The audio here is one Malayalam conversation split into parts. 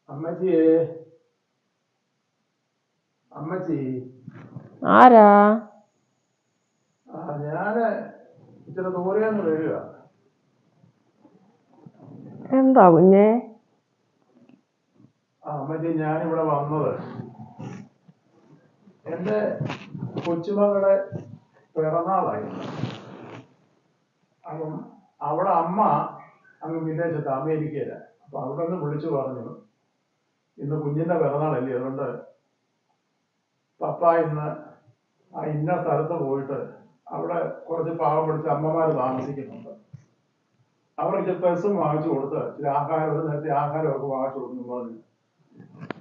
അമ്മച്ചിയെ അമ്മച്ചി ആരാ? ഞാന് ഇച്ചിരി ദൂരെന്ന് വരിക. എന്താ കുഞ്ഞേ? അമ്മച്ചി, ഞാനിവിടെ വന്നത് എന്റെ കൊച്ചുമകളുടെ പിറന്നാളായി. അപ്പം അവിടെ അമ്മ അങ്ങ് വിദേശത്ത് അമേരിക്കയില. അപ്പൊ അവിടെ നിന്ന് വിളിച്ചു പറഞ്ഞു, ഇന്ന് കുഞ്ഞിന്റെ പിറന്നാളല്ലേ, അതുകൊണ്ട് പപ്പ ഇന്ന് ഇന്ന സ്ഥലത്ത് പോയിട്ട് അവിടെ കുറച്ച് പാവം പിടിച്ച അമ്മമാര് താമസിക്കുന്നുണ്ട്, അവർക്ക് ഡ്രസ്സും വാങ്ങിച്ചു കൊടുത്ത് ഇച്ചിരി ആഹാരം, ഒരു നേരത്തെ ആഹാരമൊക്കെ വാങ്ങിച്ചു കൊടുക്കുന്നു പറഞ്ഞു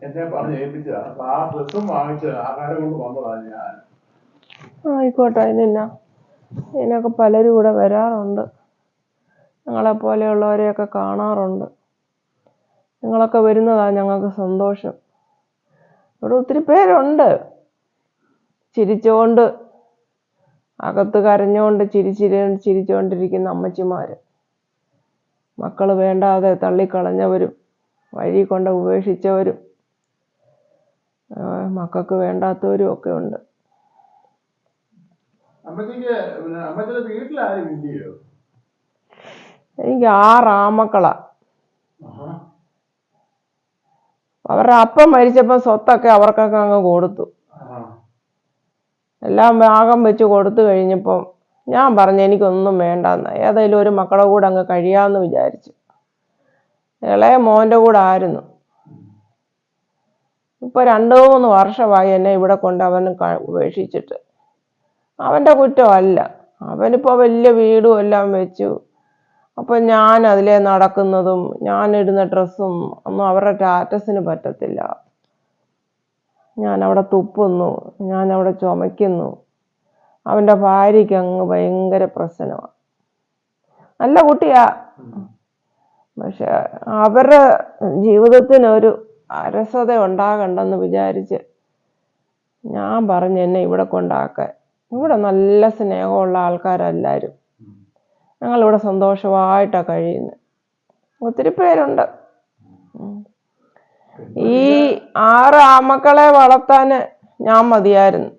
എന്നെ പറഞ്ഞ് ഏൽപ്പിച്ച. അപ്പൊ ആ ഡ്രസ്സും വാങ്ങിച്ച് ആഹാരം കൊണ്ട് വന്നതാണ് ഞാൻ. ആയിക്കോട്ടെ, ഇതിനൊക്കെ പലരും ഇവിടെ വരാറുണ്ട്, ഞങ്ങളെ പോലെയുള്ളവരെയൊക്കെ കാണാറുണ്ട്. നിങ്ങളൊക്കെ വരുന്നതാ ഞങ്ങൾക്ക് സന്തോഷം. ഇവിടെ ഒത്തിരി പേരുണ്ട്, ചിരിച്ചോണ്ട്, അകത്ത് കരഞ്ഞോണ്ട് ചിരിച്ചോണ്ടിരിക്കുന്ന അമ്മച്ചിമാര്, മക്കള് വേണ്ടാതെ തള്ളിക്കളഞ്ഞവരും വഴി കൊണ്ട് ഉപേക്ഷിച്ചവരും മക്കൾക്ക് വേണ്ടാത്തവരും ഒക്കെ ഉണ്ട്. എനിക്ക് 6 ആമക്കളാ. അവരുടെ അപ്പം മരിച്ചപ്പോ സ്വത്തൊക്കെ അവർക്കൊക്കെ അങ്ങ് കൊടുത്തു. എല്ലാം ഭാഗം വെച്ച് കൊടുത്തു കഴിഞ്ഞപ്പം ഞാൻ പറഞ്ഞു എനിക്കൊന്നും വേണ്ടെന്ന്, ഏതായാലും ഒരു മക്കളുടെ കൂടെ അങ്ങ് കഴിയാമെന്ന് വിചാരിച്ചു. ഇളയ മോൻ്റെ കൂടെ ആയിരുന്നു. ഇപ്പൊ 2-3 വർഷമായി എന്നെ ഇവിടെ കൊണ്ട് അവന് ഉപേക്ഷിച്ചിട്ട്. അവൻ്റെ കുറ്റമല്ല, അവനിപ്പോ വലിയ വീടും എല്ലാം വെച്ചു. അപ്പൊ ഞാൻ അതിലെ നടക്കുന്നതും ഞാൻ ഇടുന്ന ഡ്രസ്സും ഒന്നും അവരുടെ സ്റ്റാറ്റസിന് പറ്റത്തില്ല. ഞാൻ അവിടെ തുപ്പുന്നു, ഞാൻ അവിടെ ചുമയ്ക്കുന്നു. അവൻ്റെ ഭാര്യയ്ക്ക് അങ്ങ് ഭയങ്കര പ്രശ്നമാണ്. നല്ല കുട്ടിയാ, പക്ഷെ അവരുടെ ജീവിതത്തിനൊരു അരസത ഉണ്ടാകണ്ടെന്ന് വിചാരിച്ച് ഞാൻ പറഞ്ഞു എന്നെ ഇവിടെ കൊണ്ടാക്കാൻ. ഇവിടെ നല്ല സ്നേഹമുള്ള ആൾക്കാരെല്ലാവരും, ഞങ്ങളിവിടെ സന്തോഷമായിട്ടാണ് കഴിയുന്നത്. ഒത്തിരി പേരുണ്ട്. ഈ 6 ആമക്കളെ വളർത്താൻ ഞാൻ മതിയായിരുന്നു.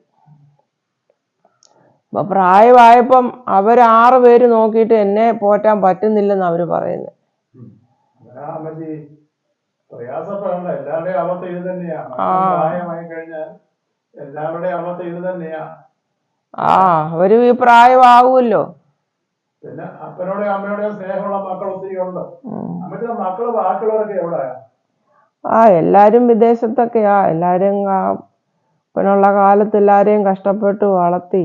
അപ്പൊ പ്രായമായപ്പം അവർ 6 പേര് നോക്കിയിട്ട് എന്നെ പോറ്റാൻ പറ്റുന്നില്ലെന്ന് അവര് പറയുന്നത്. അവര് ഈ പ്രായമാകുമല്ലോ. പിന്നെ അപ്പനോടെയും അമ്മയോടെയും സ്നേഹമുള്ള മക്കൾ ഒത്തിരി ഉണ്ട്. മക്കള് ബാക്കിയുള്ളവരൊക്കെ എവിടെയാ? എല്ലാരും വിദേശത്തൊക്കെയാ. എല്ലാരും അപ്പനുള്ള കാലത്ത് എല്ലാരെയും കഷ്ടപ്പെട്ട് വളർത്തി.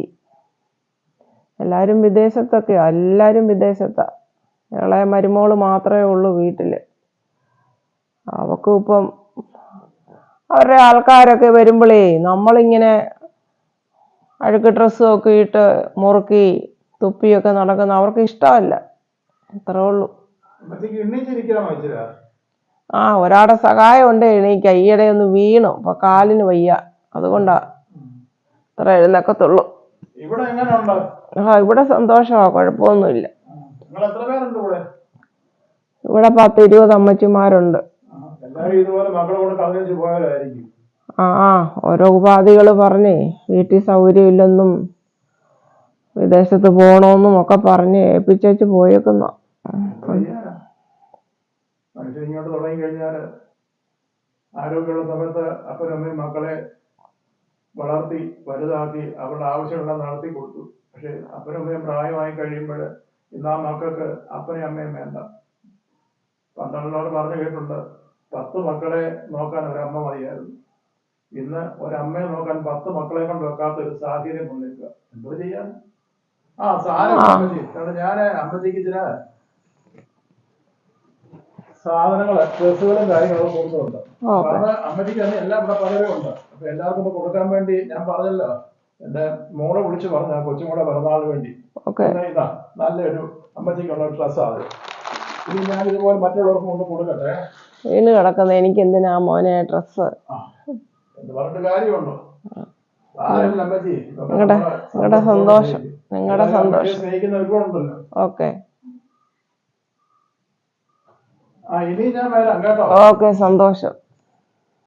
എല്ലാരും വിദേശത്തൊക്കെയാ, എല്ലാരും വിദേശത്താ. ഇളയ മരുമോള് മാത്രമേ ഉള്ളൂ വീട്ടില്. അവക്കും ഇപ്പം അവരുടെ ആൾക്കാരൊക്കെ വരുമ്പോഴേ നമ്മളിങ്ങനെ അഴുക്ക് ഡ്രസ്സും ഒക്കെ ഇട്ട് മുറുക്കി തുപ്പിയൊക്കെ നടക്കുന്ന അവർക്ക് ഇഷ്ടമല്ല. അത്രേ ഉള്ളൂ. ഒരാളുടെ സഹായം ഉണ്ട് എണീക്ക. ഈയിടെ ഒന്ന് വീണു, അപ്പൊ കാലിന് വയ്യ, അതുകൊണ്ടാ അത്ര എഴുന്നേക്കത്തുള്ളൂ. ഇവിടെ സന്തോഷമാ, കുഴപ്പമൊന്നുമില്ല. ഇവിടെ 10-20 അമ്മച്ചിമാരുണ്ട്. ഓരോ ഉപാധികള് പറഞ്ഞേ വീട്ടിൽ സൗകര്യമില്ലെന്നും വിദേശത്ത് പോണോന്നും ഒക്കെ പറഞ്ഞ് ഏൽപ്പിച്ചു പോയേക്കുന്ന. മനുഷ്യൻ ഇങ്ങോട്ട് തുടങ്ങി കഴിഞ്ഞാല് ആരോഗ്യമുള്ള സമയത്ത് അപ്പനും അമ്മയും മക്കളെ വളർത്തി വലുതാക്കി അവരുടെ ആവശ്യമെല്ലാം നടത്തി കൊടുത്തു. പക്ഷെ അപ്പനും അമ്മയും പ്രായമായി കഴിയുമ്പോൾ ഇന്ന് ആ മക്കൾക്ക് അപ്പനെയും അമ്മയും വേണ്ട. പണ്ടുള്ളവർ പറഞ്ഞു കേട്ടിട്ടുണ്ട്, 10 മക്കളെ നോക്കാൻ ഒരമ്മ മതിയായിരുന്നു. ഇന്ന് ഒരമ്മയെ നോക്കാൻ 10 മക്കളെ കൊണ്ട് വെക്കാത്ത ഒരു സാഹചര്യം വന്നിരിക്കുക. എന്തോ ചെയ്യാൻ? ഞാന് അമ്മച്ചിക്ക് ചില സാധനങ്ങള്, ഡ്രസ്സുകളും കാര്യങ്ങളൊക്കെ കൊടുക്കുന്നുണ്ട്. അമ്മച്ചിക്ക് തന്നെ എല്ലാം ഇവിടെ പലരും ഉണ്ട്. അപ്പൊ എല്ലാവർക്കും കൊടുക്കാൻ വേണ്ടി ഞാൻ പറഞ്ഞല്ലോ, എന്റെ മോളെ വിളിച്ചു പറഞ്ഞ കൊച്ചുമോളെ പിറന്നാളിന് വേണ്ടി ഇതാ നല്ലൊരു അമ്മച്ചിക്കുള്ള ഒരു ഡ്രസ്സാണ്. ഇനി ഞാൻ ഇതുപോലെ മറ്റുള്ളവർക്ക് കൊണ്ട് കൊടുക്കട്ടെ. വീണ് കിടക്കുന്ന എനിക്ക് എന്തിനാ മോനെ ഡ്രസ്സ്? എന്ന് പറഞ്ഞിട്ട് കാര്യമുണ്ടോ? അമ്മച്ചി നിങ്ങളുടെ സന്തോഷം, നിങ്ങളുടെ സന്തോഷം. സ്നേഹിക്കുന്ന ഒരുപാടുണ്ടല്ലോ. ഓക്കെ, ഇനി ഞാൻ വരാം കേട്ടോ. ഓക്കെ, സന്തോഷം.